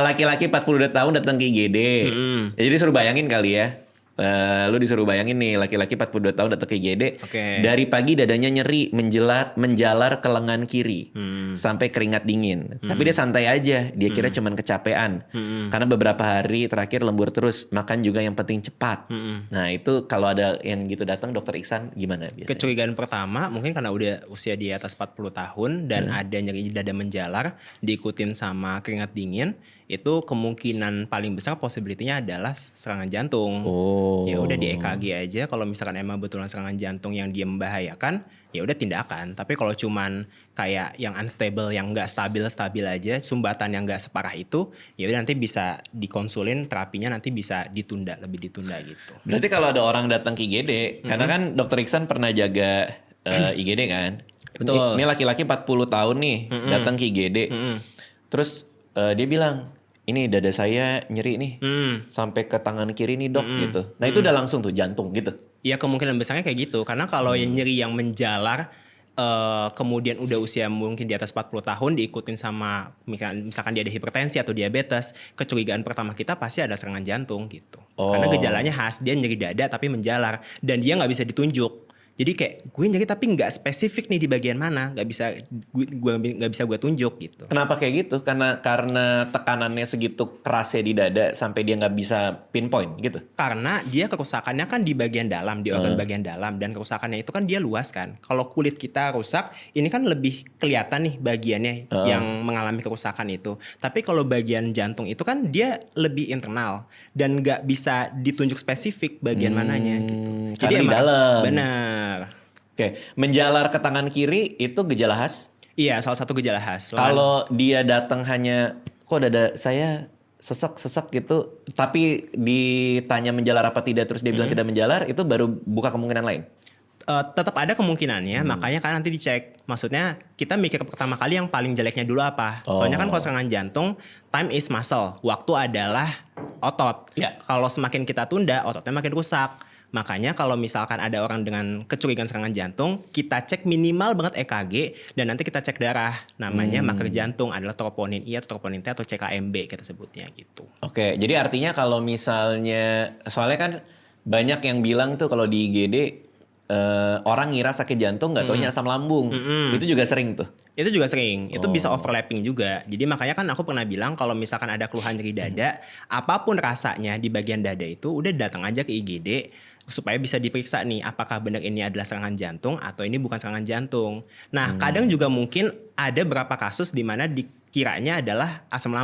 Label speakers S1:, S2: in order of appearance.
S1: Laki-laki 42 tahun datang ke IGD. Jadi suruh bayangin kali ya. Lu disuruh bayangin nih laki-laki 42 tahun datang ke IGD.
S2: Oke.
S1: Dari pagi dadanya nyeri, menjalar ke lengan kiri sampai keringat dingin. Tapi dia santai aja, dia kira cuman kecapean. Karena beberapa hari terakhir lembur terus, makan juga yang penting cepat. Nah itu kalau ada yang gitu datang, Dokter Iksan gimana biasanya?
S2: Kecurigaan pertama mungkin karena udah usia di atas 40 tahun dan ada nyeri dada menjalar diikutin sama keringat dingin, itu kemungkinan paling besar possibility-nya adalah serangan jantung. Ya udah di EKG aja, kalau misalkan emang betulan serangan jantung yang dia membahayakan, ya udah tindakan. Tapi kalau cuman kayak yang unstable, yang nggak stabil aja, sumbatan yang nggak separah itu, ya udah nanti bisa dikonsulin, terapinya nanti bisa lebih ditunda gitu.
S1: Berarti kalau ada orang datang ke IGD, karena kan Dokter Iksan pernah jaga IGD kan?
S2: Betul.
S1: Ini laki-laki 40 tahun nih datang ke IGD. Terus dia bilang, ini dada saya nyeri nih sampai ke tangan kiri nih dok gitu. Nah itu udah langsung tuh jantung gitu.
S2: Ya kemungkinan besarnya kayak gitu. Karena kalau yang nyeri yang menjalar kemudian udah usia mungkin di atas 40 tahun diikutin sama misalkan dia ada hipertensi atau diabetes, kecurigaan pertama kita pasti ada serangan jantung gitu. Karena gejalanya khas, dia nyeri dada tapi menjalar dan dia nggak bisa ditunjuk. Jadi kayak gue nyeri tapi nggak spesifik nih di bagian mana, nggak bisa gue tunjuk gitu.
S1: Kenapa kayak gitu? Karena tekanannya segitu kerasnya di dada sampai dia nggak bisa pinpoint gitu.
S2: Karena dia kerusakannya kan di bagian dalam, di organ bagian dalam, dan kerusakannya itu kan dia luas kan. Kalau kulit kita rusak, ini kan lebih kelihatan nih bagiannya yang mengalami kerusakan itu. Tapi kalau bagian jantung itu kan dia lebih internal dan nggak bisa ditunjuk spesifik bagian mananya gitu.
S1: Jadi di dalam.
S2: Benar.
S1: Oke, menjalar ke tangan kiri itu gejala khas?
S2: Iya, salah satu gejala khas.
S1: Kalau dia datang hanya, kok dada saya sesek gitu, tapi ditanya menjalar apa tidak, terus dia bilang tidak menjalar, itu baru buka kemungkinan lain?
S2: Tetap ada kemungkinannya, makanya kan nanti dicek. Maksudnya kita mikir pertama kali yang paling jeleknya dulu apa. Soalnya kan kalau serangan jantung, time is muscle. Waktu adalah otot.
S1: Ya.
S2: Kalau semakin kita tunda, ototnya makin rusak. Makanya kalau misalkan ada orang dengan kecurigaan serangan jantung, kita cek minimal banget EKG dan nanti kita cek darah. Namanya marker jantung adalah troponin I atau troponin T atau CKMB kita sebutnya gitu.
S1: Oke, jadi artinya kalau misalnya, soalnya kan banyak yang bilang tuh kalau di IGD orang ngira sakit jantung nggak taunya asam lambung. Itu juga sering tuh.
S2: Itu juga sering, itu bisa overlapping juga. Jadi makanya kan aku pernah bilang kalau misalkan ada keluhan nyeri dada, apapun rasanya di bagian dada itu udah datang aja ke IGD supaya bisa diperiksa nih apakah benar ini adalah serangan jantung atau ini bukan serangan jantung. Nah, kadang juga mungkin ada beberapa kasus di mana dikiranya adalah asam lambung.